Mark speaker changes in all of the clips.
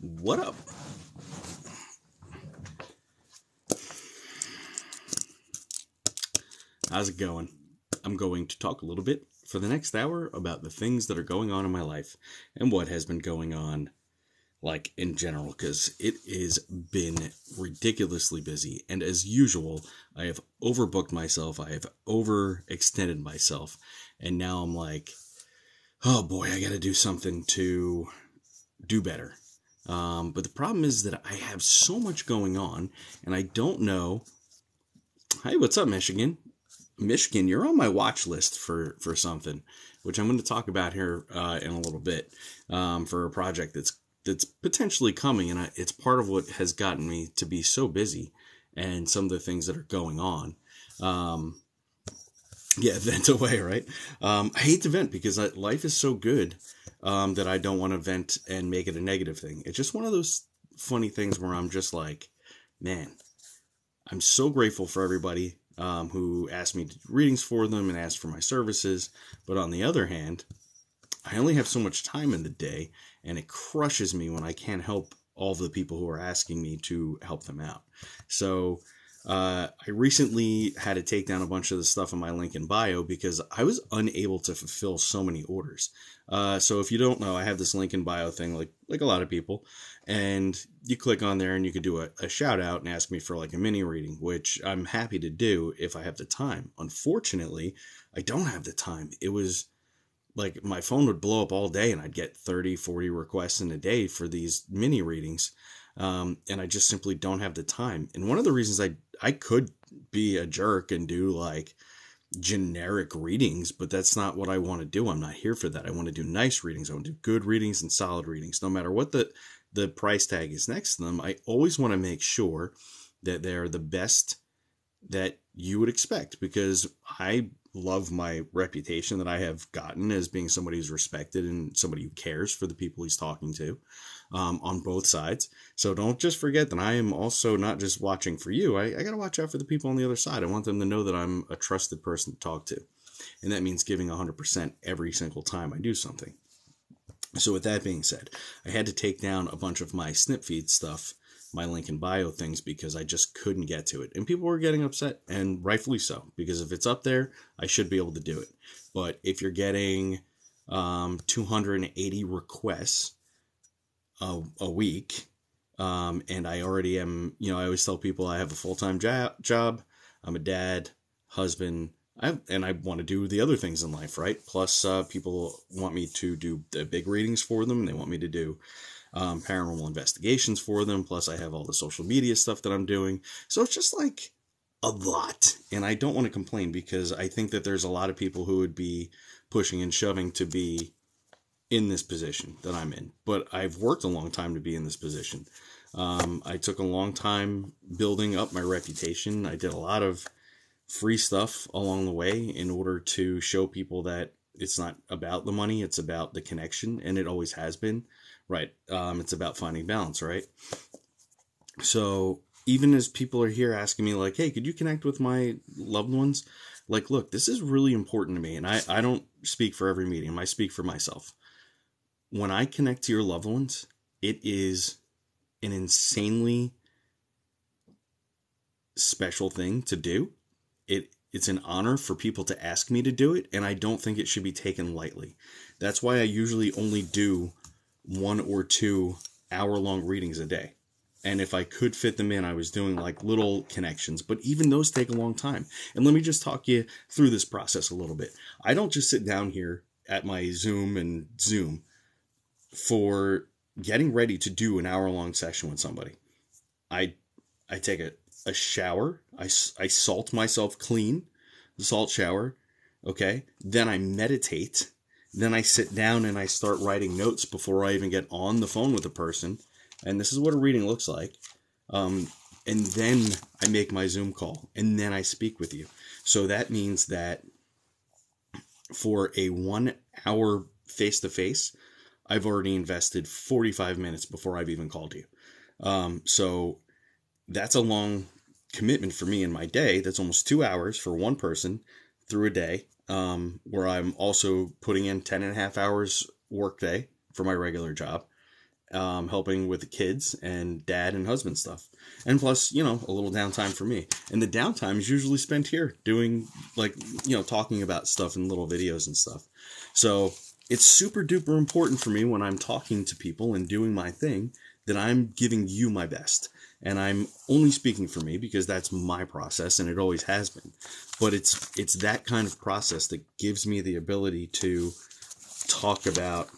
Speaker 1: What up? How's it going? I'm going to talk a little bit for the next hour about the things that are going on in my life and what has been going on, like in general, because it has been ridiculously busy. And as usual, I have overbooked myself, I have overextended myself, and now I'm like, oh boy, I gotta do something to do better. But the problem is that I have so much going on, and I don't know. Hey, what's up, Michigan? Michigan, you're on my watch list for something, which I'm going to talk about here in a little bit, for a project that's potentially coming, and it's part of what has gotten me to be so busy, and some of the things that are going on. Um, yeah, vent away, right? I hate to vent because life is so good, that I don't want to vent and make it a negative thing. It's just one of those funny things where I'm just like, man, I'm so grateful for everybody, who asked me to do readings for them and asked for my services. But on the other hand, I only have so much time in the day, and it crushes me when I can't help all of the people who are asking me to help them out. So I recently had to take down a bunch of the stuff in my link in bio because I was unable to fulfill so many orders. So if you don't know, I have this link in bio thing, like a lot of people, and you click on there and you could do a shout out and ask me for like a mini reading, which I'm happy to do if I have the time. Unfortunately, I don't have the time. It was like my phone would blow up all day and I'd get 30, 40 requests in a day for these mini readings. And I just simply don't have the time. And one of the reasons I could be a jerk and do like generic readings, but that's not what I want to do. I'm not here for that. I want to do nice readings. I want to do good readings and solid readings. No matter what the price tag is next to them, I always want to make sure that they're the best that you would expect, because I love my reputation that I have gotten as being somebody who's respected and somebody who cares for the people he's talking to, on both sides. So don't just forget that I am also not just watching for you. I got to watch out for the people on the other side. I want them to know that I'm a trusted person to talk to. And that means giving 100% every single time I do something. So with that being said, I had to take down a bunch of my snip feed stuff, my link in bio things, because I just couldn't get to it. And people were getting upset, and rightfully so, because if it's up there, I should be able to do it. But if you're getting 280 requests a week, and I already am, I always tell people I have a full-time job, I'm a dad, husband, and I want to do the other things in life, right? Plus, people want me to do the big readings for them. They want me to do paranormal investigations for them. Plus, I have all the social media stuff that I'm doing. So it's just like a lot. And I don't want to complain because I think that there's a lot of people who would be pushing and shoving to be in this position that I'm in. But I've worked a long time to be in this position. I took a long time building up my reputation. I did a lot of free stuff along the way in order to show people that it's not about the money, it's about the connection, and it always has been, right? It's about finding balance, right? So even as people are here asking me like, hey, could you connect with my loved ones? Like, look, this is really important to me, and I don't speak for every medium, I speak for myself. When I connect to your loved ones, it is an insanely special thing to do. It's an honor for people to ask me to do it, and I don't think it should be taken lightly. That's why I usually only do 1 or 2 hour-long readings a day. And if I could fit them in, I was doing like little connections, but even those take a long time. And let me just talk you through this process a little bit. I don't just sit down here at my Zoom and Zoom for getting ready to do an hour-long session with somebody. I take a shower. I salt myself clean, the salt shower. Okay. Then I meditate. Then I sit down and I start writing notes before I even get on the phone with a person. And this is what a reading looks like. And then I make my Zoom call and then I speak with you. So that means that for a 1 hour face to face, I've already invested 45 minutes before I've even called you. So that's a long commitment for me in my day. That's almost 2 hours for one person through a day, where I'm also putting in 10 and a half hours work day for my regular job. helping with the kids and dad and husband stuff. And plus, a little downtime for me. And the downtime is usually spent here doing, like, talking about stuff in little videos and stuff. So it's super duper important for me when I'm talking to people and doing my thing that I'm giving you my best. And I'm only speaking for me because that's my process and it always has been. But it's that kind of process that gives me the ability to talk about,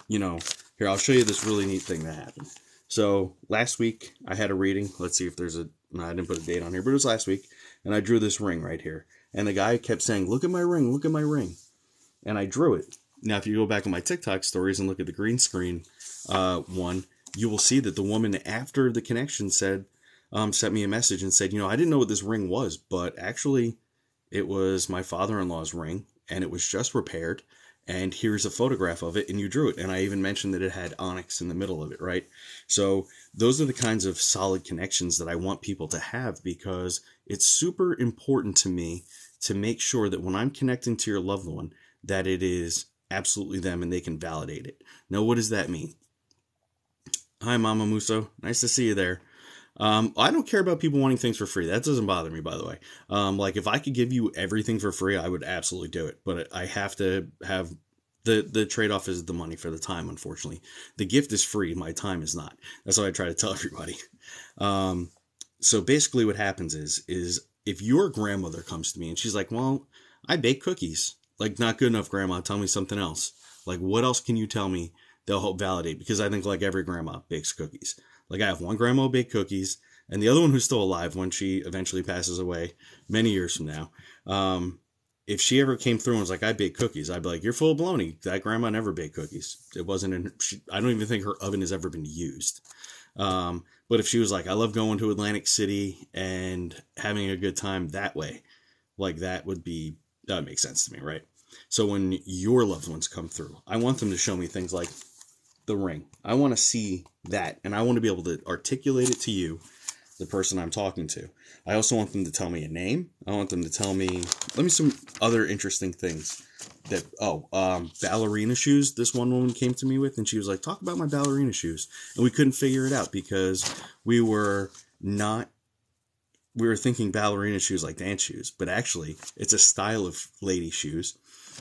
Speaker 1: here, I'll show you this really neat thing that happened. So last week I had a reading. Let's see if there's no, I didn't put a date on here, but it was last week. And I drew this ring right here. And the guy kept saying, look at my ring, look at my ring. And I drew it. Now, if you go back on my TikTok stories and look at the green screen one, you will see that the woman after the connection sent me a message and said, I didn't know what this ring was, but actually it was my father-in-law's ring and it was just repaired. And here's a photograph of it, and you drew it. And I even mentioned that it had onyx in the middle of it, right? So those are the kinds of solid connections that I want people to have, because it's super important to me to make sure that when I'm connecting to your loved one, that it is absolutely them and they can validate it. Now, what does that mean? Hi, Mama Muso. Nice to see you there. I don't care about people wanting things for free. That doesn't bother me, by the way. Like, if I could give you everything for free, I would absolutely do it. But I have to have the trade-off is the money for the time, unfortunately. The gift is free. My time is not. That's what I try to tell everybody. So basically what happens is if your grandmother comes to me and she's like, well, I bake cookies. Like, not good enough, Grandma. Tell me something else. Like, what else can you tell me they'll help validate? Because I think, like, every grandma bakes cookies. Like, I have one grandma who baked cookies, and the other one who's still alive when she eventually passes away many years from now. If she ever came through and was like, I bake cookies, I'd be like, you're full of baloney. That grandma never baked cookies. It wasn't in I don't even think her oven has ever been used. But if she was like, I love going to Atlantic City and having a good time that way, like, that would make sense to me, right? So when your loved ones come through, I want them to show me things like the ring. I want to see that, and I want to be able to articulate it to you, the person I'm talking to. I also want them to tell me a name. I want them to tell me, some other interesting things. Ballerina shoes. This one woman came to me with, and she was like, talk about my ballerina shoes. And we couldn't figure it out because we were thinking ballerina shoes like dance shoes, but actually it's a style of lady shoes.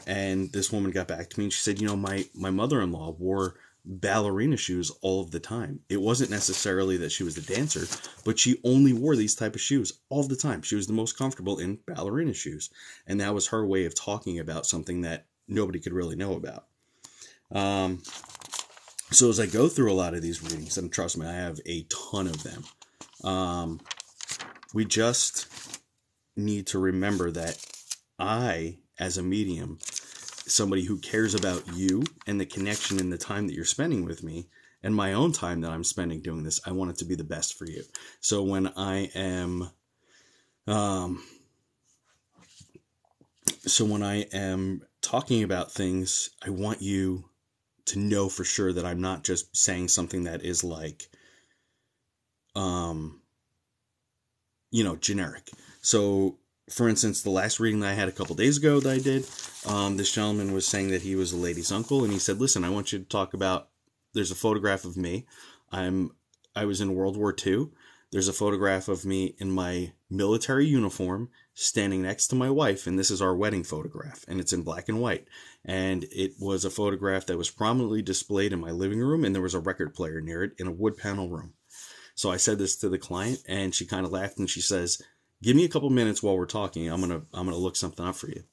Speaker 1: And this woman got back to me and she said, my mother-in-law wore ballerina shoes all of the time. It wasn't necessarily that she was a dancer, but she only wore these type of shoes all the time. She was the most comfortable in ballerina shoes. And that was her way of talking about something that nobody could really know about. So as I go through a lot of these readings, and trust me, I have a ton of them, we just need to remember that I, as a medium, somebody who cares about you and the connection and the time that you're spending with me and my own time that I'm spending doing this, I want it to be the best for you. So when I am, talking about things, I want you to know for sure that I'm not just saying something that is like, generic. So, for instance, the last reading that I had a couple days ago that I did, this gentleman was saying that he was a lady's uncle, and he said, listen, I want you to talk about, there's a photograph of me. I was in World War II. There's a photograph of me in my military uniform standing next to my wife, and this is our wedding photograph, and it's in black and white. And it was a photograph that was prominently displayed in my living room, and there was a record player near it in a wood panel room. So I said this to the client, and she kind of laughed, and she says, give me a couple minutes while we're talking. I'm gonna look something up for you.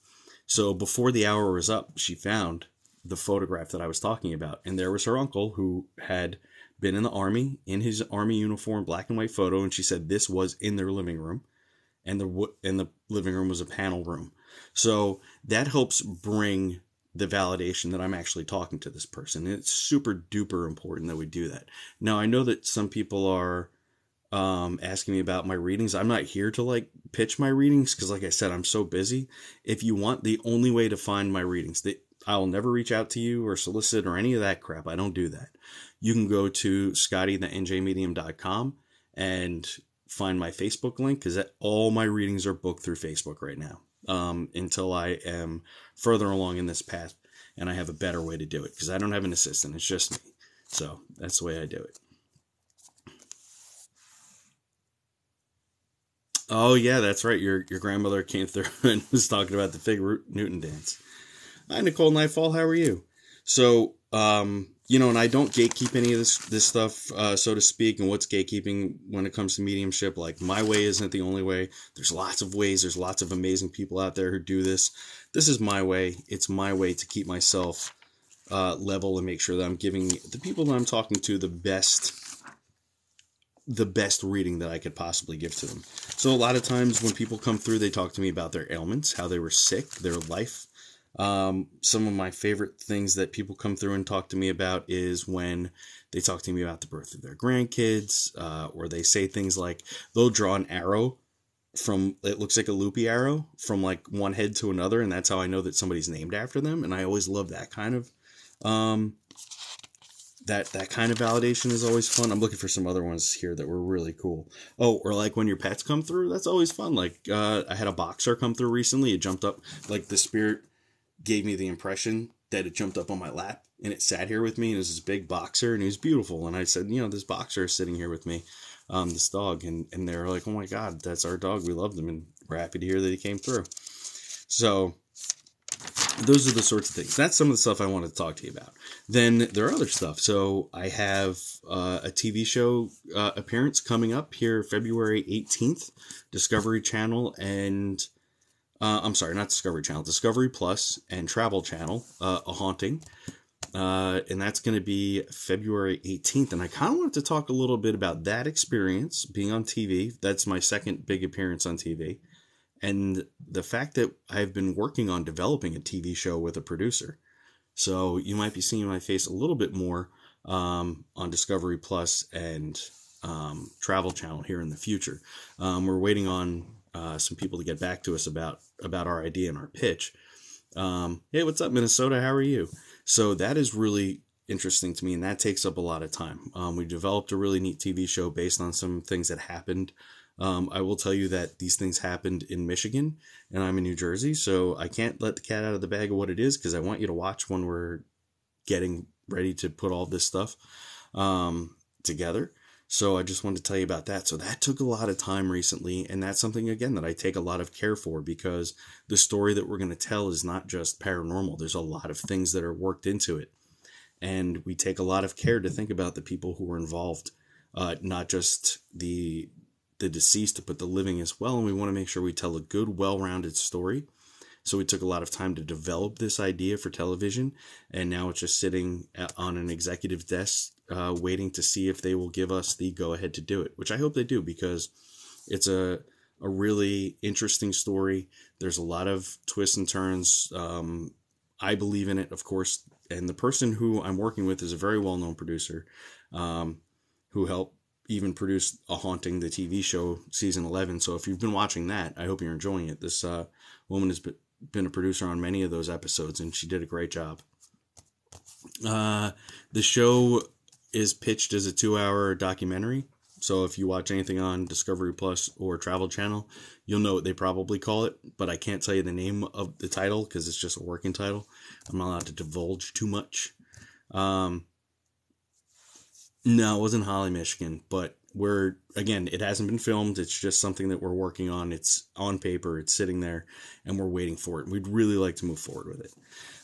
Speaker 1: So before the hour was up, she found the photograph that I was talking about, and there was her uncle who had been in the army in his army uniform, black and white photo, and she said this was in their living room, and the living room was a panel room. So that helps bring the validation that I'm actually talking to this person. And it's super duper important that we do that. Now, I know that some people are asking me about my readings. I'm not here to pitch my readings because, like I said, I'm so busy. If you want the only way to find my readings, I'll never reach out to you or solicit or any of that crap. I don't do that. You can go to scottythenjmedium.com and find my Facebook link, because all my readings are booked through Facebook right now, until I am further along in this path and I have a better way to do it, because I don't have an assistant. It's just me. So that's the way I do it. Oh yeah, that's right. Your grandmother came through and was talking about the Fig Newton dance. Hi, Nicole Nightfall. How are you? So, and I don't gatekeep any of this stuff, so to speak. And what's gatekeeping when it comes to mediumship? Like, my way isn't the only way. There's lots of ways. There's lots of amazing people out there who do this. This is my way. It's my way to keep myself level and make sure that I'm giving the people that I'm talking to the best reading that I could possibly give to them. So a lot of times when people come through, they talk to me about their ailments, how they were sick, their life. Some of my favorite things that people come through and talk to me about is when they talk to me about the birth of their grandkids, or they say things like they'll draw an arrow from, it looks like a loopy arrow from like one head to another, and that's how I know that somebody's named after them. And I always love that kind of that kind of validation is always fun. I'm looking for some other ones here that were really cool. Oh, or like when your pets come through, that's always fun. Like I had a boxer come through recently. It jumped up, like the spirit gave me the impression that it jumped up on my lap and it sat here with me, and it was this big boxer and he was beautiful. And I said, this boxer is sitting here with me, this dog. And they were like, oh my God, that's our dog. We love them. And we're happy to hear that he came through. So those are the sorts of things. That's some of the stuff I wanted to talk to you about. Then there are other stuff. So I have a TV show appearance coming up here February 18th, Discovery Channel and I'm sorry, not Discovery Channel, Discovery Plus and Travel Channel, A Haunting. And that's going to be February 18th. And I kind of wanted to talk a little bit about that experience being on TV. That's my second big appearance on TV. And the fact that I've been working on developing a TV show with a producer. So you might be seeing my face a little bit more on Discovery Plus and Travel Channel here in the future. We're waiting on some people to get back to us about our idea and our pitch. Hey, what's up, Minnesota? How are you? So that is really interesting to me, and that takes up a lot of time. We developed a really neat TV show based on some things that happened. I will tell you that these things happened in Michigan, and I'm in New Jersey, so I can't let the cat out of the bag of what it is, because I want you to watch when we're getting ready to put all this stuff together. So I just wanted to tell you about that. So that took a lot of time recently, and that's something, again, that I take a lot of care for, because the story that we're going to tell is not just paranormal. There's a lot of things that are worked into it, and we take a lot of care to think about the people who were involved, not just the deceased, but the living as well. And we want to make sure we tell a good, well-rounded story. So we took a lot of time to develop this idea for television, and now it's just sitting on an executive desk waiting to see if they will give us the go-ahead to do it, which I hope they do, because it's a really interesting story. There's a lot of twists and turns. I believe in it, of course, and the person who I'm working with is a very well-known producer who helped even produce A Haunting, the TV show, season 11. So if you've been watching that, I hope you're enjoying it. This woman has been a producer on many of those episodes, and she did a great job. The show is pitched as a 2-hour documentary. So if you watch anything on Discovery Plus or Travel Channel, you'll know what they probably call it, but I can't tell you the name of the title because it's just a working title. I'm not allowed to divulge too much. No, it wasn't Holly, Michigan, but it hasn't been filmed. It's just something that we're working on. It's on paper, it's sitting there, and we're waiting for it. We'd really like to move forward with it.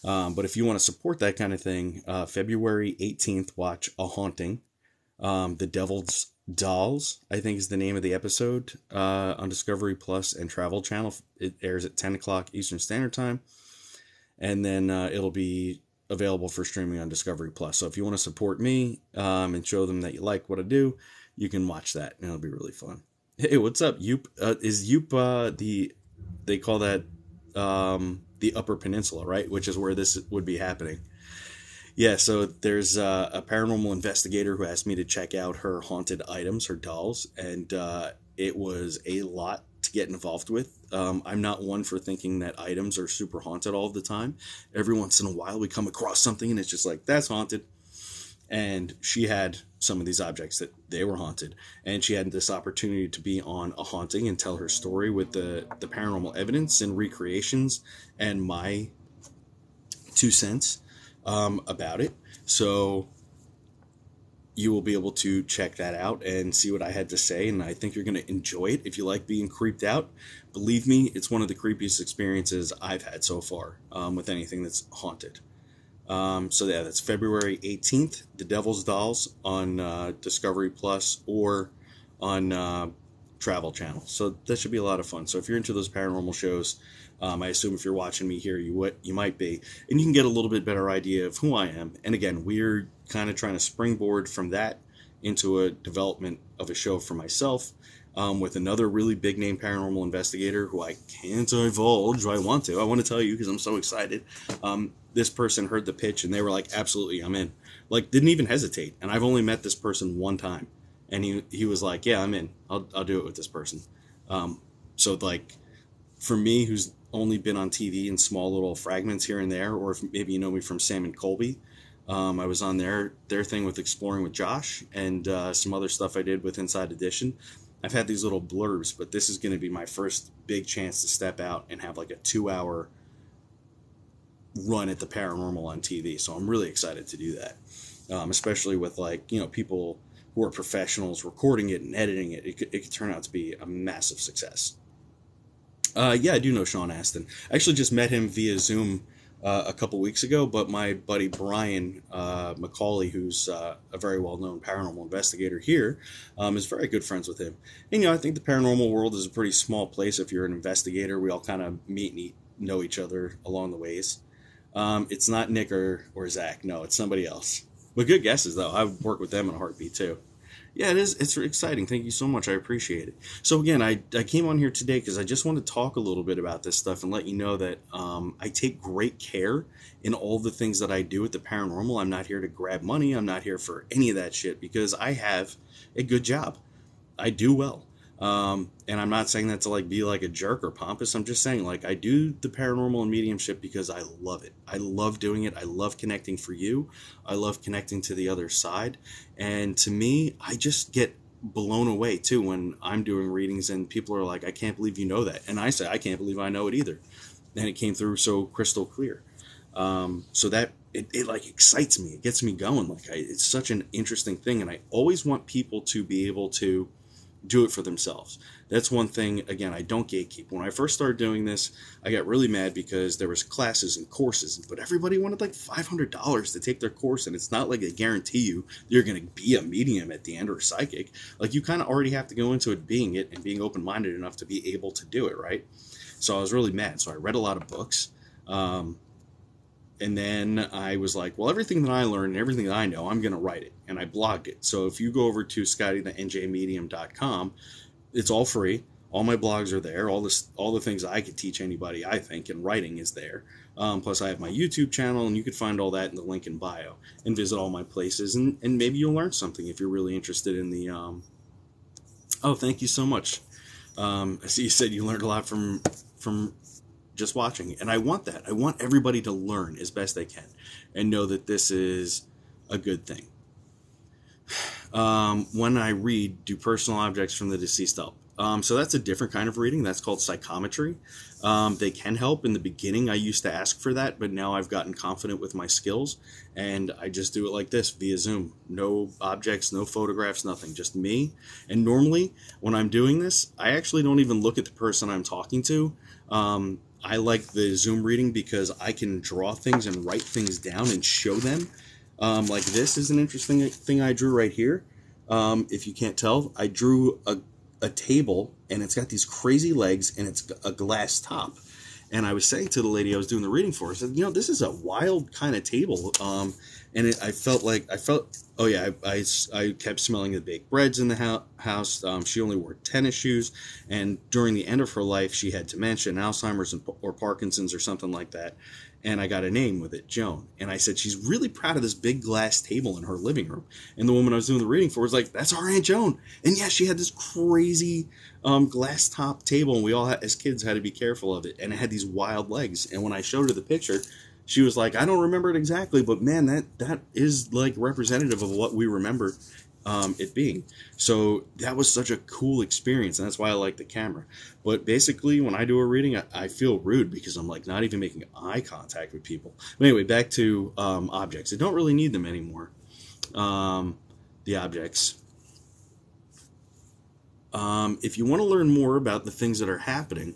Speaker 1: But if you want to support that kind of thing, February 18th, watch A Haunting. The Devil's Dolls, I think, is the name of the episode on Discovery Plus and Travel Channel. It airs at 10 o'clock Eastern Standard Time. And then it'll be available for streaming on Discovery Plus. So if you want to support me and show them that you like what I do, you can watch that, and it'll be really fun. Hey, what's up, Yoop? Is Yoop they call that the Upper Peninsula, right? Which is where this would be happening. Yeah, so there's a paranormal investigator who asked me to check out her haunted items, her dolls, and it was a lot to get involved with. I'm not one for thinking that items are super haunted all the time. Every once in a while we come across something and it's just like, that's haunted. And she had some of these objects that they were haunted. And she had this opportunity to be on A Haunting and tell her story with the paranormal evidence and recreations and my 2 cents about it. So you will be able to check that out and see what I had to say. And I think you're going to enjoy it if you like being creeped out. Believe me, it's one of the creepiest experiences I've had so far with anything that's haunted. So yeah, that's February 18th, The Devil's Dolls on Discovery Plus or on Travel Channel. So that should be a lot of fun. So if you're into those paranormal shows, I assume if you're watching me here, you might be, and you can get a little bit better idea of who I am. And again, we're kind of trying to springboard from that into a development of a show for myself with another really big name paranormal investigator who I can't divulge. I want to tell you because I'm so excited. This person heard the pitch and they were like, absolutely, I'm in. Like, didn't even hesitate. And I've only met this person one time. And he was like, yeah, I'm in. I'll do it with this person. So like, for me, who's only been on TV in small little fragments here and there, or if maybe you know me from Sam and Colby, I was on their thing with Exploring with Josh and some other stuff I did with Inside Edition. I've had these little blurbs, but this is going to be my first big chance to step out and have like a 2-hour run at the paranormal on TV. So I'm really excited to do that, especially with like, people who are professionals recording it and editing it. It could turn out to be a massive success. Yeah, I do know Sean Astin. I actually just met him via Zoom a couple weeks ago, but my buddy Brian McCauley, who's a very well-known paranormal investigator here, is very good friends with him. And, I think the paranormal world is a pretty small place. If you're an investigator, we all kind of meet and know each other along the ways. It's not Nick or Zach. No, it's somebody else. But good guesses, though. I would work with them in a heartbeat, too. Yeah, it is. It's exciting. Thank you so much. I appreciate it. So again, I came on here today because I just want to talk a little bit about this stuff and let you know that I take great care in all the things that I do with the paranormal. I'm not here to grab money. I'm not here for any of that shit because I have a good job. I do well. And I'm not saying that to like be like a jerk or pompous. I'm just saying like I do the paranormal and mediumship because I love it. I love doing it. I love connecting for you. I love connecting to the other side. And to me, I just get blown away too when I'm doing readings and people are like, I can't believe you know that. And I say, I can't believe I know it either. And it came through so crystal clear. So that it like excites me. It gets me going. Like it's such an interesting thing. And I always want people to be able to do it for themselves. That's one thing, again, I don't gatekeep. When I first started doing this, I got really mad because there was classes and courses, but everybody wanted like $500 to take their course, and it's not like they guarantee you you're going to be a medium at the end or a psychic. Like, you kind of already have to go into it being it and being open-minded enough to be able to do it, right? So I was really mad. So I read a lot of books. And then I was like, well, everything that I learned and everything that I know, I'm going to write it. And I blogged it. So if you go over to scottythenjmedium.com, it's all free. All my blogs are there. All the things I could teach anybody, I think, in writing is there. Plus, I have my YouTube channel, and you could find all that in the link in bio and visit all my places. And maybe you'll learn something if you're really interested in the... Oh, thank you so much. I see you said you learned a lot from just watching. And I want that. I want everybody to learn as best they can and know that this is a good thing. When I read, do personal objects from the deceased help? So that's a different kind of reading. That's called psychometry. They can help. In the beginning, I used to ask for that, but now I've gotten confident with my skills, and I just do it like this via Zoom. No objects, no photographs, nothing, just me. And normally, when I'm doing this, I actually don't even look at the person I'm talking to. I like the Zoom reading because I can draw things and write things down and show them. Like this is an interesting thing I drew right here. If you can't tell, I drew a table, and it's got these crazy legs, and it's a glass top. And I was saying to the lady I was doing the reading for, I said, this is a wild kind of table. And I felt, oh yeah, I kept smelling the baked breads in the house. She only wore tennis shoes. And during the end of her life, she had dementia, Alzheimer's, or Parkinson's, or something like that. And I got a name with it, Joan. And I said, she's really proud of this big glass table in her living room. And the woman I was doing the reading for was like, that's our Aunt Joan. And yeah, she had this crazy glass top table. And we all, as kids, had to be careful of it. And it had these wild legs. And when I showed her the picture, she was like, I don't remember it exactly, but man, that is like representative of what we remember it being. So that was such a cool experience, and that's why I like the camera. But basically, when I do a reading, I feel rude because I'm like not even making eye contact with people. But anyway, back to objects. I don't really need them anymore. the objects. If you want to learn more about the things that are happening,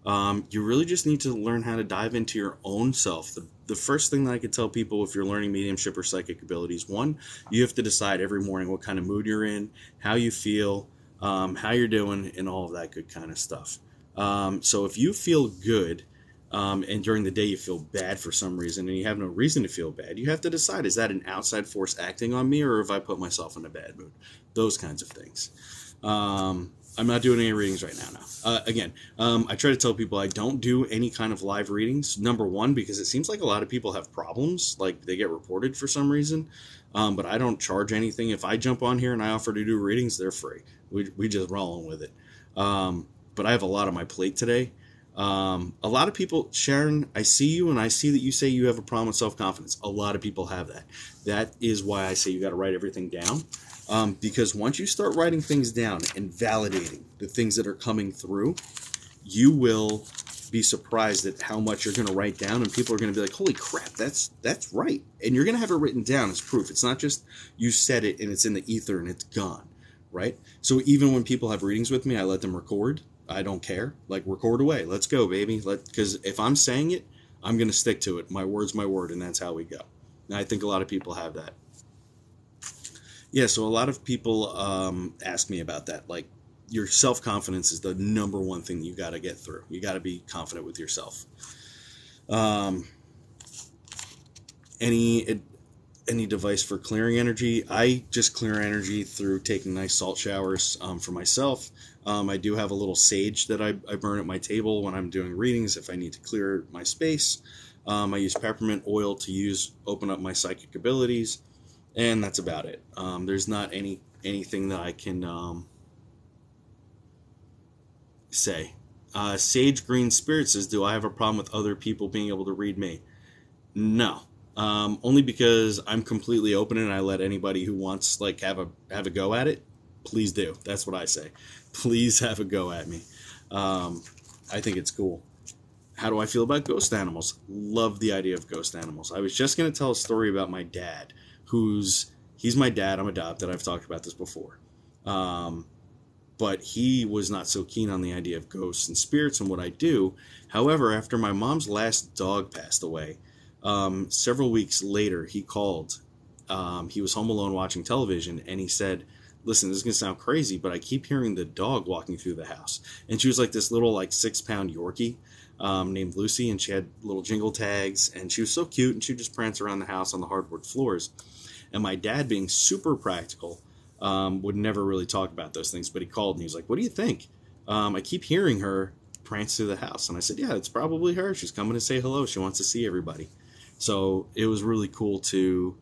Speaker 1: you really just need to learn how to dive into your own self. The first thing that I could tell people if you're learning mediumship or psychic abilities, one, you have to decide every morning what kind of mood you're in, how you feel, how you're doing, and all of that good kind of stuff. So if you feel good, and during the day you feel bad for some reason and you have no reason to feel bad, you have to decide, is that an outside force acting on me, or have I put myself in a bad mood? Those kinds of things. I'm not doing any readings right now. Again, I try to tell people I don't do any kind of live readings. Number one, because it seems like a lot of people have problems, like they get reported for some reason. But I don't charge anything. If I jump on here and I offer to do readings, they're free. We just rolling with it. But I have a lot on my plate today. A lot of people, Sharon, I see you and I see that you say you have a problem with self-confidence. A lot of people have that. That is why I say you got to write everything down. Because once you start writing things down and validating the things that are coming through, you will be surprised at how much you're going to write down, and people are going to be like, holy crap, that's right. And you're going to have it written down as proof. It's not just you said it and it's in the ether and it's gone, right? So even when people have readings with me, I let them record. I don't care. Like, record away. Let's go, baby. Because if I'm saying it, I'm going to stick to it. My word's my word, and that's how we go. And I think a lot of people have that. Yeah, so a lot of people ask me about that. Like, your self-confidence is the number one thing you got to get through. You got to be confident with yourself. Any device for clearing energy? I just clear energy through taking nice salt showers for myself. I do have a little sage that I burn at my table when I'm doing readings if I need to clear my space. I use peppermint oil to open up my psychic abilities, and that's about it. There's not anything that I can say. Sage Green Spirit says, do I have a problem with other people being able to read me? No. Only because I'm completely open and I let anybody who wants have a go at it, please do. That's what I say. Please have a go at me. I think it's cool. How do I feel about ghost animals? Love the idea of ghost animals. I was just going to tell a story about my dad, he's my dad. I'm adopted. I've talked about this before. But he was not so keen on the idea of ghosts and spirits and what I do. However, after my mom's last dog passed away, several weeks later, he called. He was home alone watching television, and he said, listen, this is going to sound crazy, but I keep hearing the dog walking through the house. And she was like this little 6-pound Yorkie named Lucy, and she had little jingle tags, and she was so cute, and she would just prance around the house on the hardwood floors. And my dad, being super practical, would never really talk about those things, but he called and he was like, what do you think? I keep hearing her prance through the house. And I said, yeah, it's probably her. She's coming to say hello. She wants to see everybody. So it was really cool to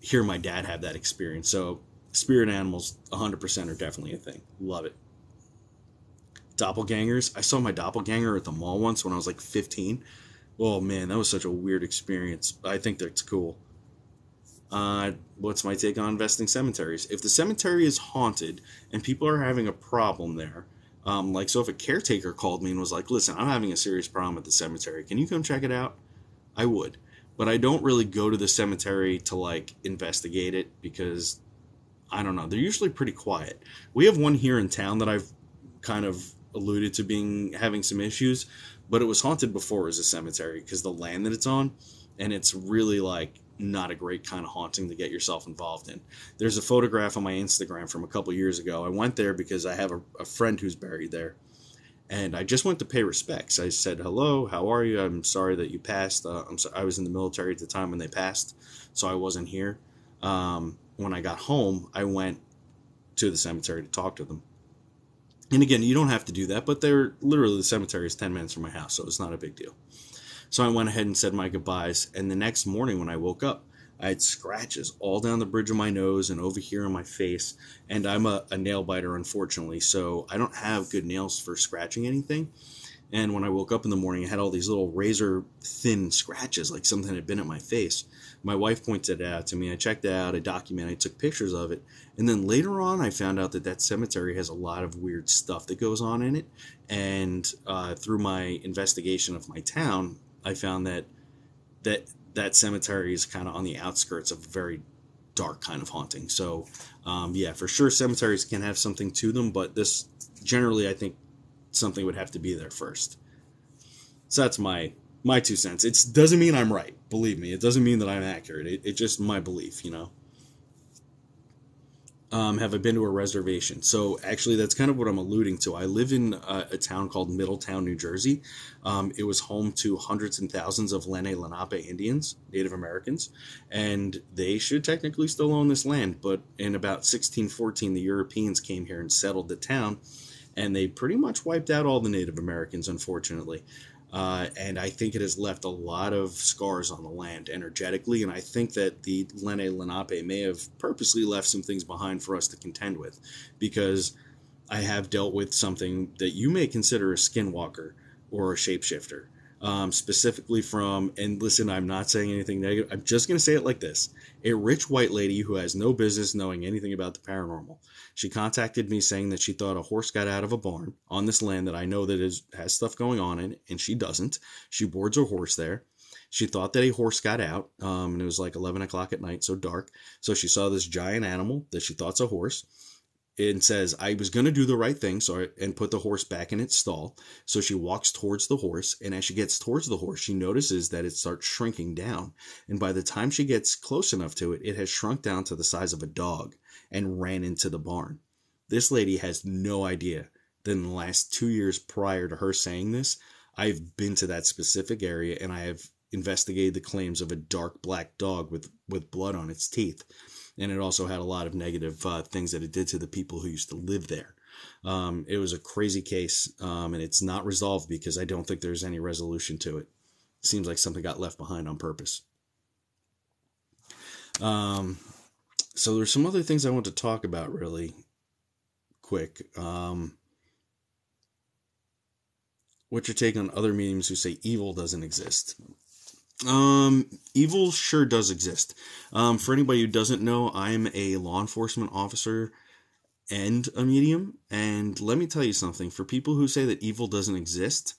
Speaker 1: hear my dad have that experience. So spirit animals, 100% are definitely a thing. Love it. Doppelgangers. I saw my doppelganger at the mall once when I was 15. Oh man, that was such a weird experience. I think that's cool. What's my take on investing cemeteries? If the cemetery is haunted and people are having a problem there, so if a caretaker called me and was like, listen, I'm having a serious problem at the cemetery, can you come check it out? I would. But I don't really go to the cemetery to investigate it because, I don't know, they're usually pretty quiet. We have one here in town that I've kind of alluded to having some issues, but it was haunted before it was a cemetery because the land that it's on, and it's really not a great kind of haunting to get yourself involved in. There's a photograph on my Instagram from a couple years ago. I went there because I have a friend who's buried there, and I just went to pay respects. I said, hello, how are you? I'm sorry that you passed. I was in the military at the time when they passed, so I wasn't here. When I got home, I went to the cemetery to talk to them. And again, you don't have to do that, but the cemetery is 10 minutes from my house, so it's not a big deal. So I went ahead and said my goodbyes, and the next morning when I woke up, I had scratches all down the bridge of my nose and over here on my face, and I'm a nail biter, unfortunately, so I don't have good nails for scratching anything. And when I woke up in the morning, I had all these little razor-thin scratches, like something had been at my face. My wife pointed it out to me. I checked it out, I documented, I took pictures of it, and then later on I found out that cemetery has a lot of weird stuff that goes on in it, and through my investigation of my town, I found that cemetery is kind of on the outskirts of a very dark kind of haunting. So, yeah, for sure, cemeteries can have something to them, but this generally, I think something would have to be there first. So that's my 2 cents. It doesn't mean I'm right. Believe me, it doesn't mean that I'm accurate. It's just my belief, you know. Have I been to a reservation? So actually, that's kind of what I'm alluding to. I live in a town called Middletown, New Jersey. It was home to hundreds and thousands of Lenape Indians, Native Americans, and they should technically still own this land. But in about 1614, the Europeans came here and settled the town, and they pretty much wiped out all the Native Americans, unfortunately. And I think it has left a lot of scars on the land energetically, and I think that the Lene Lenape may have purposely left some things behind for us to contend with, because I have dealt with something that you may consider a skinwalker or a shapeshifter. Specifically from, and listen, I'm not saying anything negative, I'm just going to say it like this: a rich white lady who has no business knowing anything about the paranormal. She contacted me saying that she thought a horse got out of a barn on this land that I know that has stuff going on in it, and she doesn't. She boards her horse there. She thought that a horse got out, and it was like 11 o'clock at night, so dark. So she saw this giant animal that she thought's a horse, and says, I was going to do the right thing, and put the horse back in its stall. So she walks towards the horse, and as she gets towards the horse, she notices that it starts shrinking down. And by the time she gets close enough to it, it has shrunk down to the size of a dog and ran into the barn. This lady has no idea that in the last 2 years prior to her saying this, I've been to that specific area, and I have investigated the claims of a dark black dog with blood on its teeth. And it also had a lot of negative things that it did to the people who used to live there. It was a crazy case, and it's not resolved because I don't think there's any resolution to it. It seems like something got left behind on purpose. So there's some other things I want to talk about really quick. What's your take on other mediums who say evil doesn't exist? Evil sure does exist. For anybody who doesn't know, I'm a law enforcement officer and a medium. And let me tell you something. For people who say that evil doesn't exist,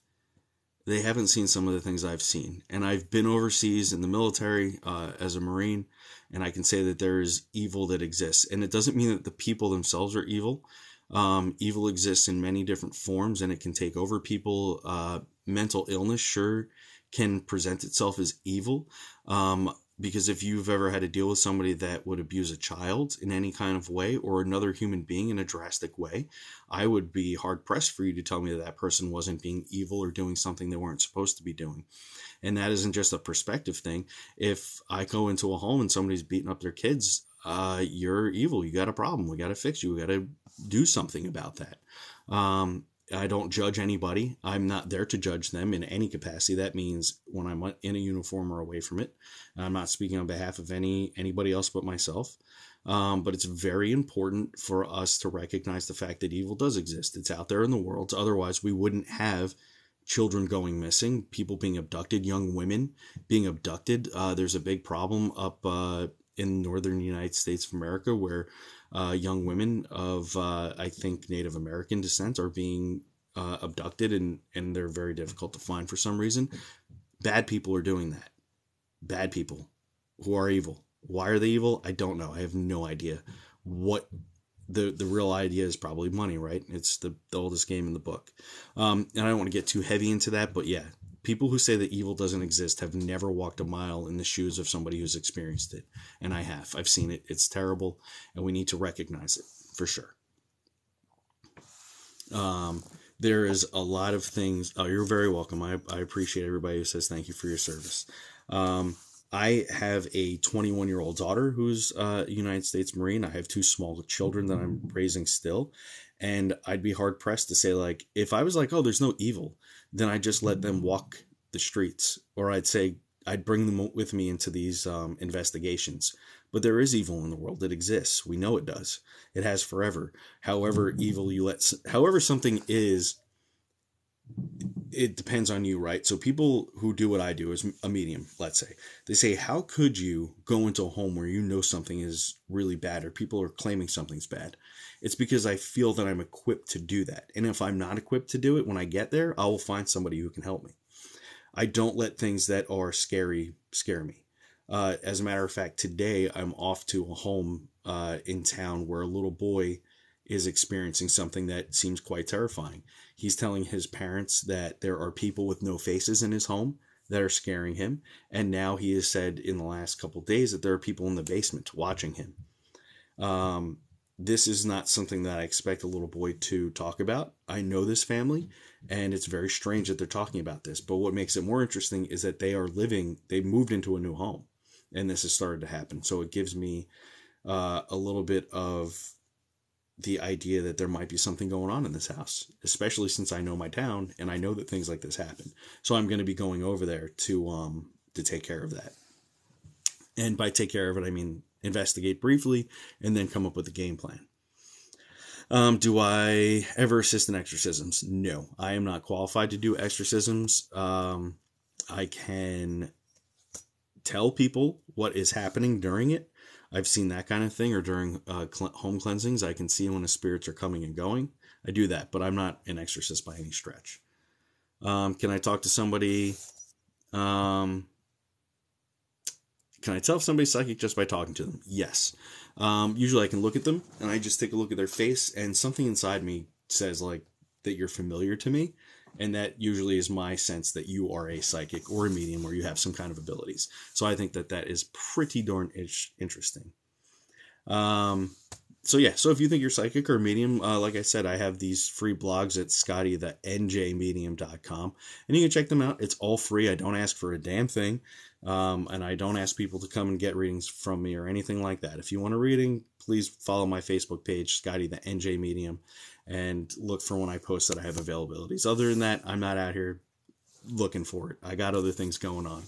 Speaker 1: they haven't seen some of the things I've seen. And I've been overseas in the military as a Marine, and I can say that there is evil that exists. And it doesn't mean that the people themselves are evil. Evil exists in many different forms, and it can take over people. Mental illness, sure, can present itself as evil. Because if you've ever had to deal with somebody that would abuse a child in any kind of way, or another human being in a drastic way, I would be hard pressed for you to tell me that that person wasn't being evil or doing something they weren't supposed to be doing. And that isn't just a perspective thing. If I go into a home and somebody's beating up their kids, you're evil. You got a problem. We got to fix you. We got to do something about that. I don't judge anybody. I'm not there to judge them in any capacity. That means when I'm in a uniform or away from it. I'm not speaking on behalf of anybody else but myself. But it's very important for us to recognize the fact that evil does exist. It's out there in the world. Otherwise, we wouldn't have children going missing, people being abducted, young women being abducted. There's a big problem up in northern United States of America where young women of, I think, Native American descent are being abducted, and they're very difficult to find for some reason. Bad people are doing that. Bad people who are evil. Why are they evil? I don't know. I have no idea. What the real idea is probably money, right? It's the oldest game in the book. And I don't want to get too heavy into that, but yeah, people who say that evil doesn't exist have never walked a mile in the shoes of somebody who's experienced it. And I have. I've seen it. It's terrible, and we need to recognize it for sure. There is a lot of things. Oh, you're very welcome. I appreciate everybody who says thank you for your service. I have a 21-year-old daughter who's a United States Marine. I have 2 small children that I'm raising still. And I'd be hard pressed to say, like, if I was like, oh, there's no evil, then I'd just let them walk the streets. Or I'd say I'd bring them with me into these investigations. But there is evil in the world. It exists. We know it does. It has forever. However however something is, it depends on you, right? So people who do what I do as a medium, let's say, they say, how could you go into a home where you know something is really bad or people are claiming something's bad? It's because I feel that I'm equipped to do that. And if I'm not equipped to do it, when I get there, I will find somebody who can help me. I don't let things that are scary scare me. As a matter of fact, today I'm off to a home in town where a little boy is experiencing something that seems quite terrifying. He's telling his parents that there are people with no faces in his home that are scaring him. And now he has said in the last couple of days that there are people in the basement watching him. This is not something that I expect a little boy to talk about. I know this family, and it's very strange that they're talking about this. But what makes it more interesting is that they moved into a new home, and this has started to happen. So it gives me a little bit of the idea that there might be something going on in this house, especially since I know my town and I know that things like this happen. So I'm going to be going over there to take care of that. And by take care of it, I mean investigate briefly and then come up with a game plan. Do I ever assist in exorcisms? No, I am not qualified to do exorcisms. I can tell people what is happening during it. I've seen that kind of thing, or during home cleansings, I can see when the spirits are coming and going. I do that, but I'm not an exorcist by any stretch. Can I talk to somebody? Can I tell if somebody's psychic just by talking to them? Yes. Usually I can look at them and I just take a look at their face and something inside me says like that you're familiar to me. And that usually is my sense that you are a psychic or a medium or you have some kind of abilities. So I think that that is pretty darn interesting. So if you think you're psychic or a medium, like I said, I have these free blogs at scottythenjmedium.com, and you can check them out. It's all free. I don't ask for a damn thing. And I don't ask people to come and get readings from me or anything like that. If you want a reading, please follow my Facebook page, Scotty the NJ Medium, and look for when I post that I have availabilities. Other than that, I'm not out here looking for it. I got other things going on.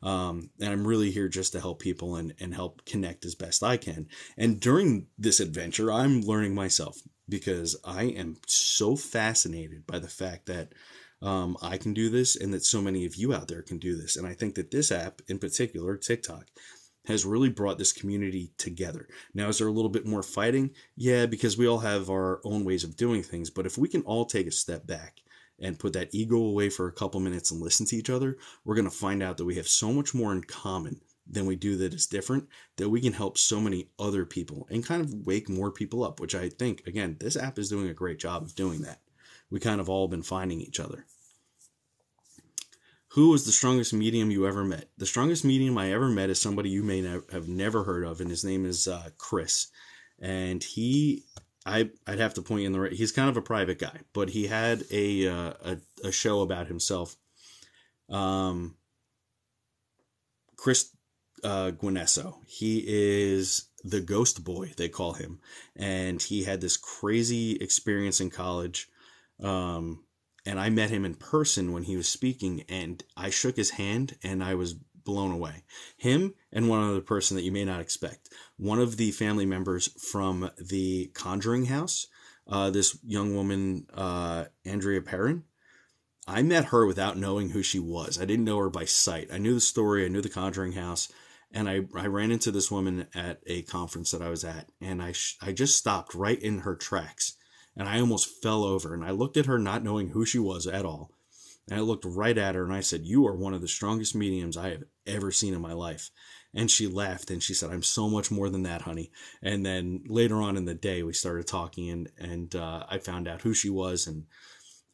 Speaker 1: And I'm really here just to help people and help connect as best I can. And during this adventure, I'm learning myself because I am so fascinated by the fact that I can do this and that so many of you out there can do this. And I think that this app in particular, TikTok, has really brought this community together. Now, is there a little bit more fighting? Yeah, because we all have our own ways of doing things. But if we can all take a step back and put that ego away for a couple minutes and listen to each other, we're going to find out that we have so much more in common than we do that is different, that we can help so many other people and kind of wake more people up, which I think, again, this app is doing a great job of doing that. We kind of all been finding each other. Who was the strongest medium you ever met? The strongest medium I ever met is somebody you may have never heard of, and his name is Chris. And I'd have to point you in the right. He's kind of a private guy, but he had a show about himself. Chris Guinesso. He is the ghost boy, they call him, and he had this crazy experience in college. And I met him in person when he was speaking, and I shook his hand, and I was blown away. Him and one other person that you may not expect. One of the family members from the Conjuring house, this young woman, Andrea Perrin. I met her without knowing who she was. I didn't know her by sight. I knew the story. I knew the Conjuring house. And I ran into this woman at a conference that I was at, and I just stopped right in her tracks. And I almost fell over, and I looked at her not knowing who she was at all. And I looked right at her and I said, "You are one of the strongest mediums I have ever seen in my life." And she laughed and she said, "I'm so much more than that, honey." And then later on in the day, we started talking and I found out who she was and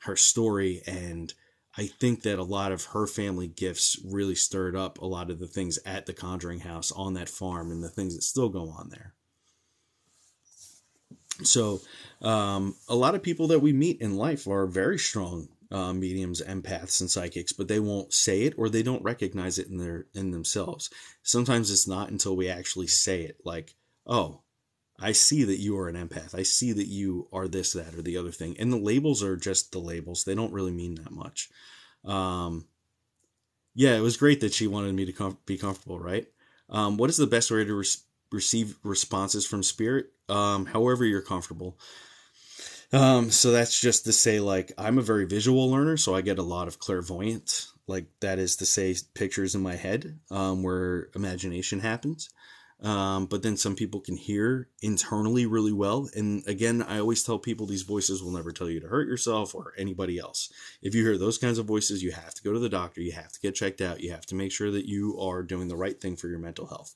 Speaker 1: her story. And I think that a lot of her family gifts really stirred up a lot of the things at the Conjuring house on that farm and the things that still go on there. So a lot of people that we meet in life are very strong mediums, empaths, and psychics, but they won't say it or they don't recognize it in themselves. Sometimes it's not until we actually say it, like, "Oh, I see that you are an empath. I see that you are this, that, or the other thing." And the labels are just the labels. They don't really mean that much. Yeah, it was great that she wanted me to be comfortable, right? What is the best way to receive responses from spirit? However you're comfortable. So that's just to say, like, I'm a very visual learner, so I get a lot of clairvoyant, like that is to say pictures in my head, where imagination happens. But then some people can hear internally really well. And again, I always tell people these voices will never tell you to hurt yourself or anybody else. If you hear those kinds of voices, you have to go to the doctor. You have to get checked out. You have to make sure that you are doing the right thing for your mental health.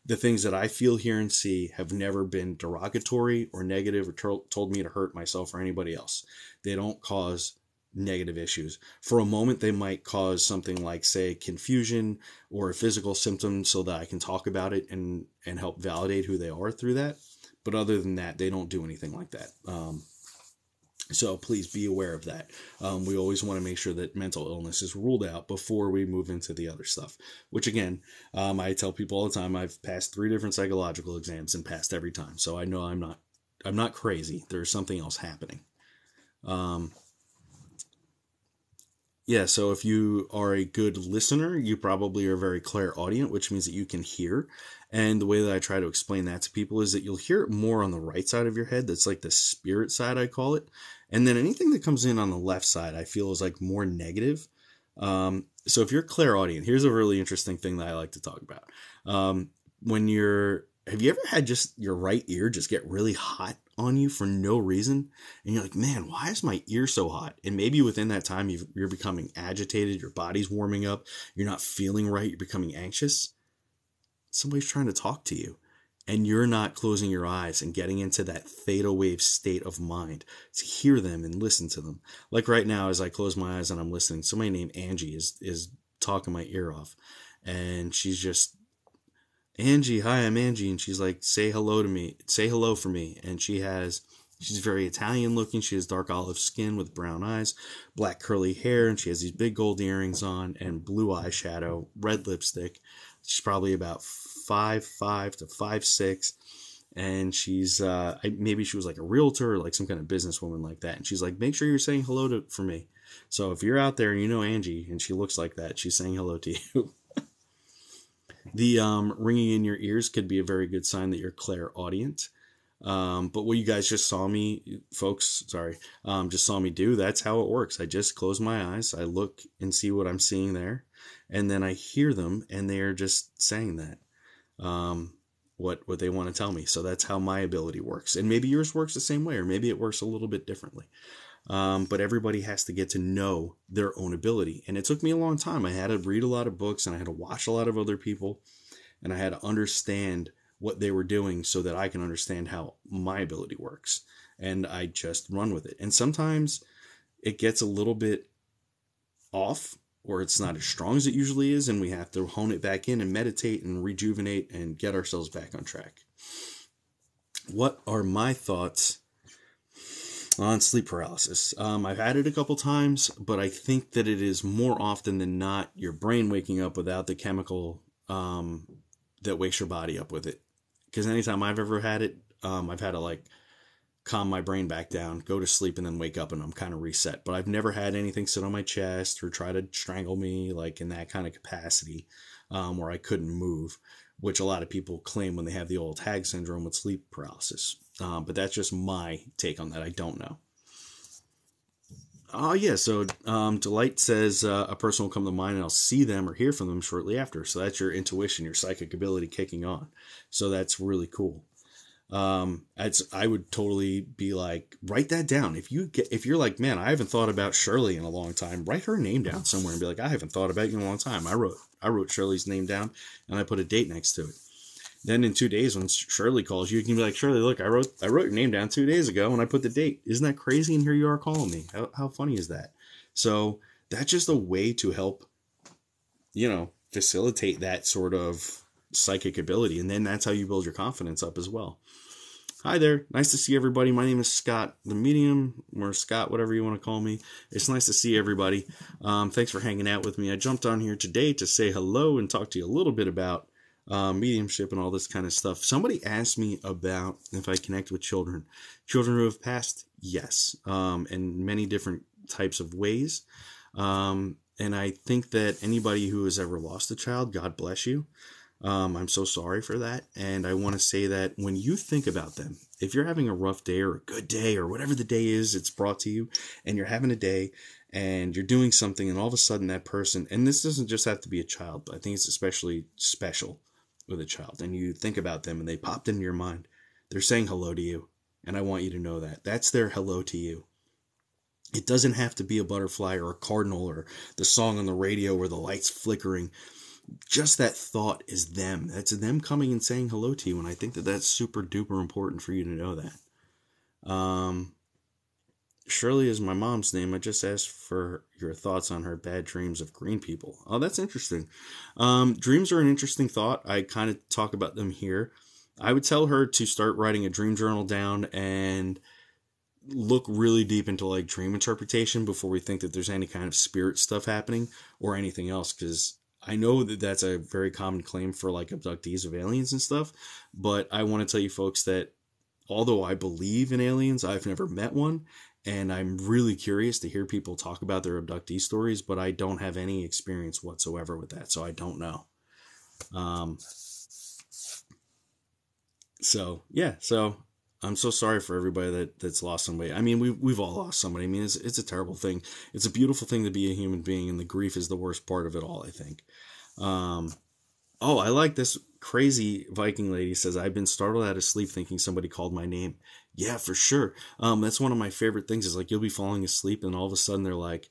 Speaker 1: The things that I feel, hear, and see have never been derogatory or negative or told me to hurt myself or anybody else. They don't cause negative issues. For a moment, they might cause something like, say, confusion or a physical symptom so that I can talk about it and help validate who they are through that. But other than that, they don't do anything like that. So please be aware of that. We always want to make sure that mental illness is ruled out before we move into the other stuff, which again, I tell people all the time, I've passed 3 different psychological exams and passed every time. So I know I'm not crazy. There's something else happening. Yeah, so if you are a good listener, you probably are very clairaudient, which means that you can hear. And the way that I try to explain that to people is that you'll hear it more on the right side of your head. That's like the spirit side, I call it. And then anything that comes in on the left side, I feel is like more negative. So if you're clairaudient, here's a really interesting thing that I like to talk about. Have you ever had just your right ear just get really hot on you for no reason? And you're like, man, why is my ear so hot? And maybe within that time, you're becoming agitated, your body's warming up, you're not feeling right, you're becoming anxious. Somebody's trying to talk to you, and you're not closing your eyes and getting into that theta wave state of mind to hear them and listen to them. Like right now, as I close my eyes and I'm listening, somebody named Angie is talking my ear off, and she's just, Angie, hi, I'm Angie. And she's like, say hello to me. Say hello for me. And she's very Italian looking. She has dark olive skin with brown eyes, black curly hair, and she has these big gold earrings on and blue eyeshadow, red lipstick. She's probably about 5'5" to 5'6". And she's, maybe she was like a realtor or like some kind of businesswoman like that. And she's like, make sure you're saying hello for me. So if you're out there and you know Angie and she looks like that, she's saying hello to you. The ringing in your ears could be a very good sign that you're clairaudient. But what you guys just saw me, folks, just saw me do, that's how it works. I just close my eyes, I look and see what I'm seeing there, and then I hear them, and they are just saying that, what they want to tell me. So that's how my ability works. And maybe yours works the same way, or maybe it works a little bit differently. But everybody has to get to know their own ability. And it took me a long time. I had to read a lot of books, and I had to watch a lot of other people, and I had to understand what they were doing so that I can understand how my ability works. And I just run with it. And sometimes it gets a little bit off, or it's not as strong as it usually is, and we have to hone it back in and meditate and rejuvenate and get ourselves back on track. What are my thoughts on sleep paralysis? I've had it a couple times, but I think that it is more often than not your brain waking up without the chemical that wakes your body up with it. Because anytime I've ever had it, I've had to like calm my brain back down, go to sleep, and then wake up and I'm kind of reset. But I've never had anything sit on my chest or try to strangle me like in that kind of capacity where I couldn't move, which a lot of people claim when they have the old hag syndrome with sleep paralysis. But that's just my take on that. I don't know. Oh, yeah. So Delight says a person will come to mind and I'll see them or hear from them shortly after. So that's your intuition, your psychic ability kicking on. So that's really cool. I would totally be like, write that down. If you're like, man, I haven't thought about Shirley in a long time, write her name down somewhere and be like, I haven't thought about you in a long time. I wrote Shirley's name down and I put a date next to it. Then in 2 days, when Shirley calls you, you can be like, Shirley, look, I wrote your name down 2 days ago and I put the date. Isn't that crazy? And here you are calling me. How funny is that? So that's just a way to help, facilitate that sort of psychic ability. And then that's how you build your confidence up as well. Hi there. Nice to see everybody. My name is Scott the Medium, or Scott, whatever you want to call me. It's nice to see everybody. Thanks for hanging out with me. I jumped on here today to say hello and talk to you a little bit about mediumship and all this kind of stuff. Somebody asked me about if I connect with children who have passed. Yes, in many different types of ways. And I think that anybody who has ever lost a child, God bless you. I'm so sorry for that. And I want to say that when you think about them, if you're having a rough day or a good day or whatever the day is, it's brought to you, and you're having a day and you're doing something, and all of a sudden that person, and this doesn't just have to be a child, but I think it's especially special with a child and you think about them and they popped into your mind, they're saying hello to you. And I want you to know that. That's their hello to you. It doesn't have to be a butterfly or a cardinal or the song on the radio or the lights flickering. Just that thought is them. That's them coming and saying hello to you. And I think that that's super duper important for you to know that. Shirley is my mom's name. I just asked for your thoughts on her bad dreams of green people. Oh, that's interesting. Dreams are an interesting thought. I kind of talk about them here. I would tell her to start writing a dream journal down and look really deep into like dream interpretation before we think that there's any kind of spirit stuff happening or anything else, because I know that that's a very common claim for like abductees of aliens and stuff, but I want to tell you folks that although I believe in aliens, I've never met one, and I'm really curious to hear people talk about their abductee stories, but I don't have any experience whatsoever with that, so I don't know. So I'm so sorry for everybody that's lost somebody. I mean, we've all lost somebody. I mean, it's a terrible thing. It's a beautiful thing to be a human being, and the grief is the worst part of it all, I think. Oh, I like this. Crazy Viking lady says, I've been startled out of sleep thinking somebody called my name. Yeah, for sure. That's one of my favorite things is like you'll be falling asleep and all of a sudden they're like,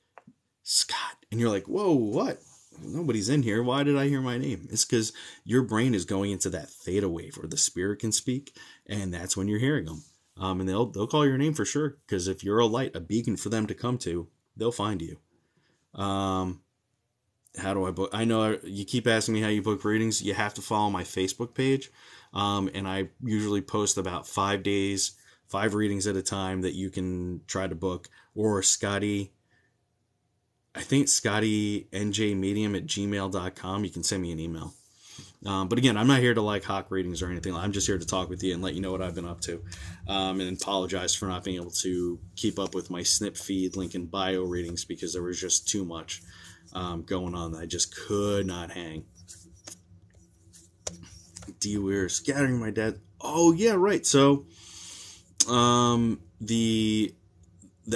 Speaker 1: Scott. And you're like, whoa, what? Nobody's in here. Why did I hear my name? It's because your brain is going into that theta wave where the spirit can speak, and that's when you're hearing them. And they'll call your name for sure, because if you're a light, a beacon for them to come to, they'll find you. How do I book? I know you keep asking me how you book readings. You have to follow my Facebook page, and I usually post about 5 days, 5 readings at a time that you can try to book, or Scotty. I think ScottyNJMedium@gmail.com. You can send me an email. But again, I'm not here to like hawk readings or anything. I'm just here to talk with you and let you know what I've been up to. And apologize for not being able to keep up with my snip feed, link in bio readings because there was just too much going on that I just could not hang. We're scattering my dad. Oh, yeah, right. So the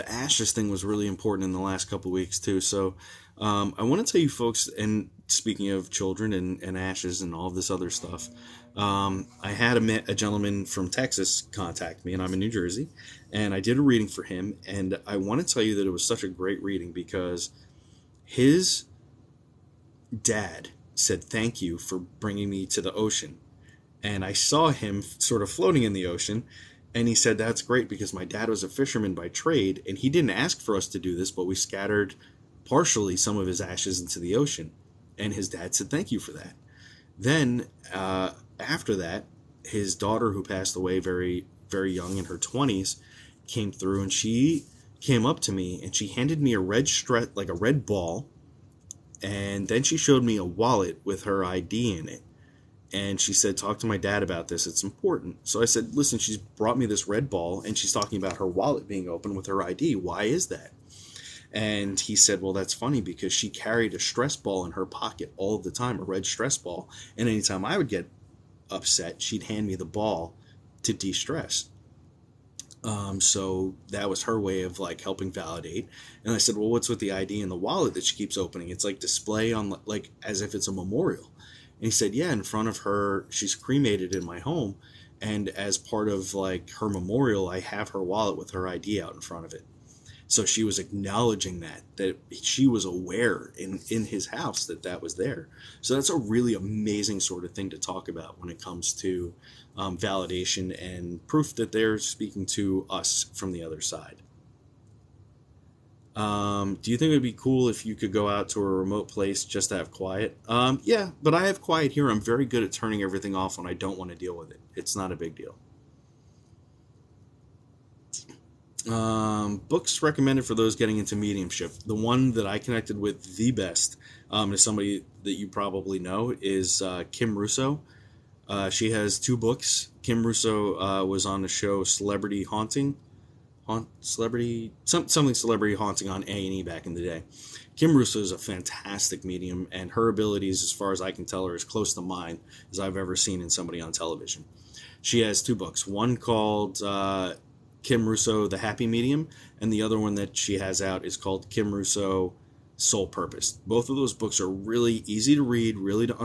Speaker 1: ashes thing was really important in the last couple of weeks too. So I want to tell you folks, and speaking of children and ashes and all this other stuff, I had a gentleman from Texas contact me, and I'm in New Jersey, and I did a reading for him, and I want to tell you that it was such a great reading because his dad said thank you for bringing me to the ocean, and I saw him sort of floating in the ocean. And he said, that's great because my dad was a fisherman by trade, and he didn't ask for us to do this, but we scattered partially some of his ashes into the ocean. And his dad said, thank you for that. Then, after that, his daughter, who passed away very, very young in her 20s, came through, and she came up to me, and she handed me a red ball, and then she showed me a wallet with her ID in it. And she said, talk to my dad about this. It's important. So I said, listen, she's brought me this red ball and she's talking about her wallet being open with her ID. Why is that? And he said, well, that's funny because she carried a stress ball in her pocket all of the time, a red stress ball. And anytime I would get upset, she'd hand me the ball to de-stress. So that was her way of like helping validate. And I said, well, what's with the ID in the wallet that she keeps opening? It's like display on like as if it's a memorial. And he said, yeah, in front of her, she's cremated in my home. And as part of like her memorial, I have her wallet with her ID out in front of it. So she was acknowledging that she was aware in his house that was there. So that's a really amazing sort of thing to talk about when it comes to validation and proof that they're speaking to us from the other side. Do you think it would be cool if you could go out to a remote place just to have quiet? Yeah, but I have quiet here. I'm very good at turning everything off when I don't want to deal with it. It's not a big deal. Books recommended for those getting into mediumship. The one that I connected with the best is somebody that you probably know is Kim Russo. She has 2 books. Kim Russo was on the show Celebrity Haunting. Celebrity Haunting on A&E back in the day. Kim Russo is a fantastic medium, and her abilities, as far as I can tell, are as close to mine as I've ever seen in somebody on television. She has 2 books, one called Kim Russo, The Happy Medium, and the other one that she has out is called Kim Russo, Soul Purpose. Both of those books are really easy to read, really to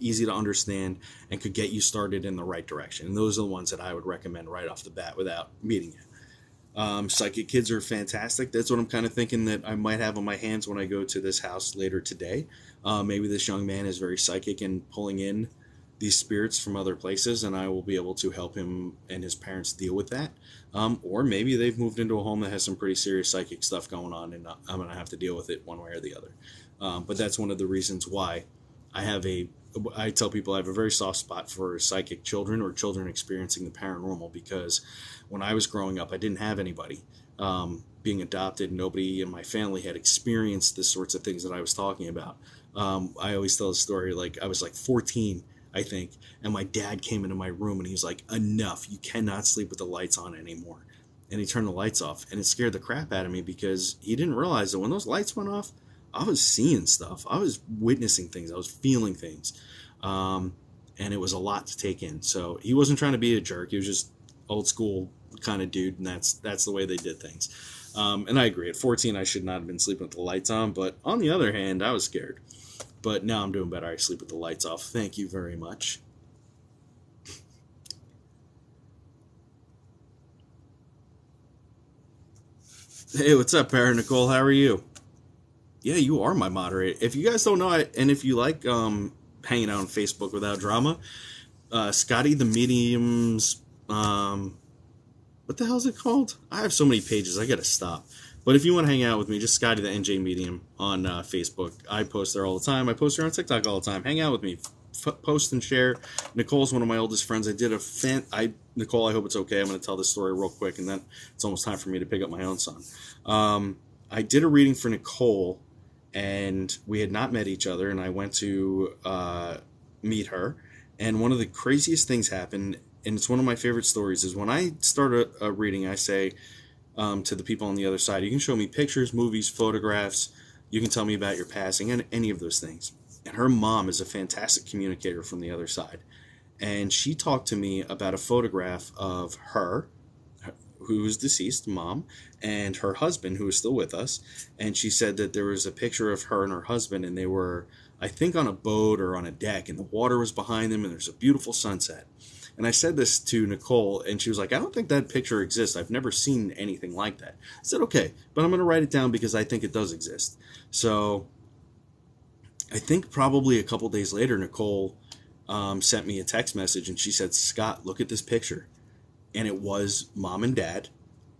Speaker 1: easy to understand, and could get you started in the right direction. And those are the ones that I would recommend right off the bat without meeting you. Psychic kids are fantastic. That's what I'm kind of thinking that I might have on my hands when I go to this house later today. Maybe this young man is very psychic and pulling in these spirits from other places, and I will be able to help him and his parents deal with that. Or maybe they've moved into a home that has some pretty serious psychic stuff going on, and I'm going to have to deal with it one way or the other. But that's one of the reasons why I tell people I have a very soft spot for psychic children or children experiencing the paranormal, because when I was growing up, I didn't have anybody. Being adopted, nobody in my family had experienced the sorts of things that I was talking about. I always tell a story, like I was like 14, I think, and my dad came into my room and he was like, enough, you cannot sleep with the lights on anymore. And he turned the lights off, and it scared the crap out of me because he didn't realize that when those lights went off, I was seeing stuff. I was witnessing things. I was feeling things. And it was a lot to take in. So he wasn't trying to be a jerk. He was just old school kind of dude, and that's the way they did things. And I agree. At 14, I should not have been sleeping with the lights on. But on the other hand, I was scared. But now I'm doing better. I sleep with the lights off. Thank you very much. Hey, what's up, Parent Nicole? How are you? Yeah, you are my moderator. If you guys don't know, and if you like hanging out on Facebook without drama, Scotty the Medium's, what the hell is it called? I have so many pages, I gotta stop. But if you want to hang out with me, just Scotty the NJ Medium on Facebook. I post there all the time. I post there on TikTok all the time. Hang out with me. Post and share. Nicole's one of my oldest friends. Nicole, I hope it's okay. I'm going to tell this story real quick, and then it's almost time for me to pick up my own son. I did a reading for Nicole, and we had not met each other, and I went to meet her. And one of the craziest things happened, and it's one of my favorite stories, is when I start a reading, I say to the people on the other side, you can show me pictures, movies, photographs, you can tell me about your passing, and any of those things. And her mom is a fantastic communicator from the other side. And she talked to me about a photograph of her, who is deceased, mom, and her husband, who is still with us. And she said that there was a picture of her and her husband, and they were, I think, on a boat or on a deck, and the water was behind them, and there's a beautiful sunset. And I said this to Nicole, and she was like, I don't think that picture exists. I've never seen anything like that. I said, okay, but I'm going to write it down because I think it does exist. So I think probably a couple days later, Nicole sent me a text message, and she said, Scott, look at this picture. And it was mom and dad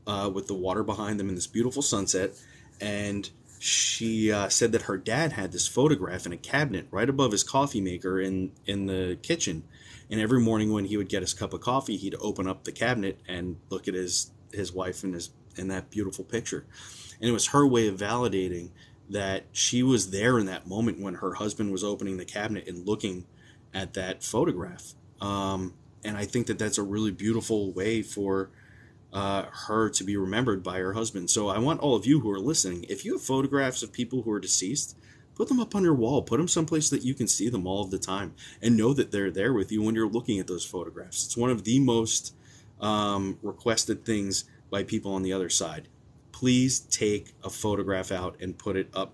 Speaker 1: with the water behind them in this beautiful sunset. And she said that her dad had this photograph in a cabinet right above his coffee maker in the kitchen. And every morning when he would get his cup of coffee, he'd open up the cabinet and look at his wife in that beautiful picture. And it was her way of validating that she was there in that moment when her husband was opening the cabinet and looking at that photograph. And I think that that's a really beautiful way for her to be remembered by her husband. So I want all of you who are listening, if you have photographs of people who are deceased, put them up on your wall. Put them someplace that you can see them all of the time and know that they're there with you when you're looking at those photographs. It's one of the most requested things by people on the other side. Please take a photograph out and put it up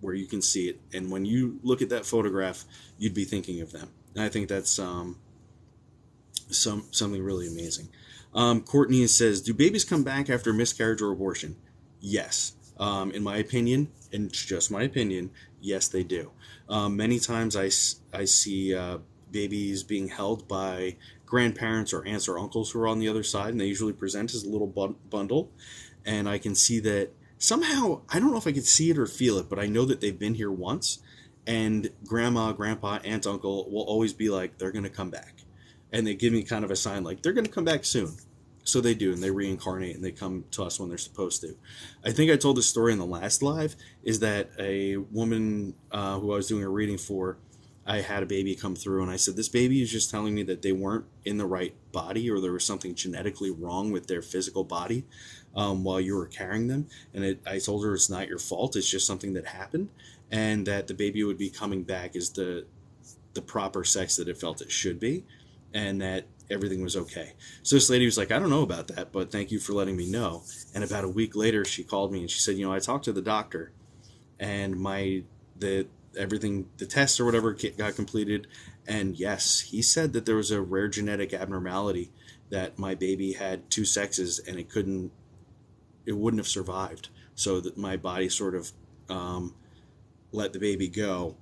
Speaker 1: where you can see it. And when you look at that photograph, you'd be thinking of them. And I think that's something really amazing. Courtney says, do babies come back after miscarriage or abortion? Yes. In my opinion, and it's just my opinion, yes, they do. Many times I see babies being held by grandparents or aunts or uncles who are on the other side, and they usually present as a little bundle. And I can see that somehow, I don't know if I could see it or feel it, but I know that they've been here once, and grandma, grandpa, aunt, uncle will always be like, they're going to come back. And they give me kind of a sign like, they're going to come back soon. So they do, and they reincarnate, and they come to us when they're supposed to. I think I told this story in the last live, is that a woman who I was doing a reading for, I had a baby come through, and I said, this baby is just telling me that they weren't in the right body, or there was something genetically wrong with their physical body while you were carrying them. And I told her it's not your fault, it's just something that happened, and that the baby would be coming back as the proper sex that it felt it should be, and that everything was okay. So this lady was like, I don't know about that, but thank you for letting me know. And about a week later, she called me and she said, I talked to the doctor, and the tests or whatever got completed, And yes, he said that there was a rare genetic abnormality that my baby had two sexes and it wouldn't have survived. So that my body sort of let the baby go.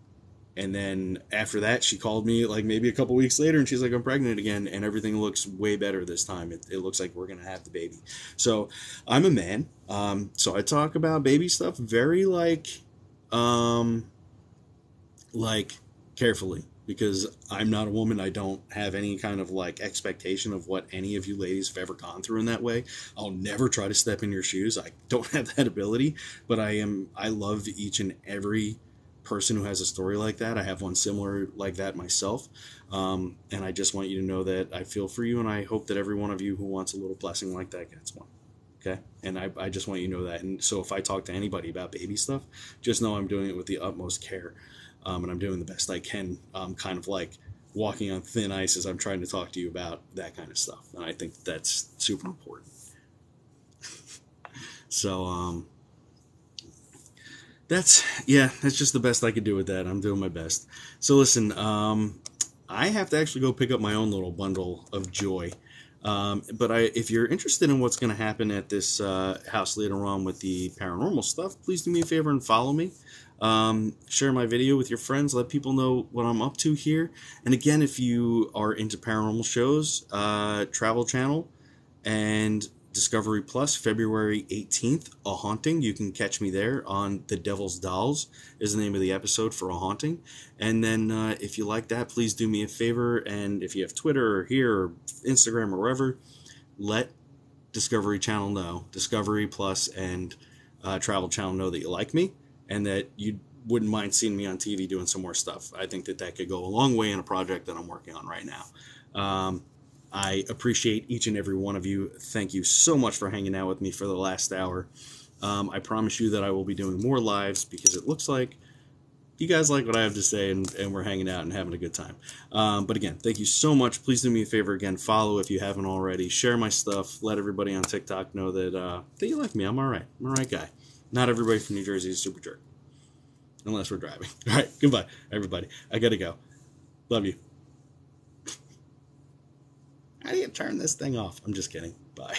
Speaker 1: And then after that, she called me like maybe a couple weeks later and she's like, I'm pregnant again. And everything looks way better this time. It looks like we're going to have the baby. So I'm a man. So I talk about baby stuff very um, like carefully because I'm not a woman. I don't have any kind of like expectation of what any of you ladies have ever gone through in that way. I'll never try to step in your shoes. I don't have that ability, but I love each and every person who has a story like that. I have one similar like that myself. And I just want you to know that I feel for you and I hope that every one of you who wants a little blessing like that gets one. Okay. And I just want you to know that. And so if I talk to anybody about baby stuff, just know I'm doing it with the utmost care. And I'm doing the best I can, kind of like walking on thin ice as I'm trying to talk to you about that kind of stuff. And I think that's super important. So, that's just the best I could do with that. I'm doing my best. So listen, I have to actually go pick up my own little bundle of joy. But if you're interested in what's going to happen at this house later on with the paranormal stuff, please do me a favor and follow me. Share my video with your friends. Let people know what I'm up to here. And again, if you are into paranormal shows, Travel Channel and Discovery Plus, February 18th, A Haunting. You can catch me there on The Devil's Dolls is the name of the episode for A Haunting. And then if you like that, please do me a favor. And if you have Twitter or here or Instagram or wherever, let Discovery Channel know, Discovery Plus and Travel Channel know that you like me and that you wouldn't mind seeing me on TV doing some more stuff. I think that could go a long way in a project that I'm working on right now. I appreciate each and every one of you. Thank you so much for hanging out with me for the last hour. I promise you that I will be doing more lives because it looks like you guys like what I have to say and we're hanging out and having a good time. But again, thank you so much. Please do me a favor again. Follow if you haven't already. Share my stuff. Let everybody on TikTok know that you like me. I'm all right. I'm a right guy. Not everybody from New Jersey is a super jerk. Unless we're driving. All right. Goodbye, everybody. I got to go. Love you. How do you turn this thing off? I'm just kidding. Bye.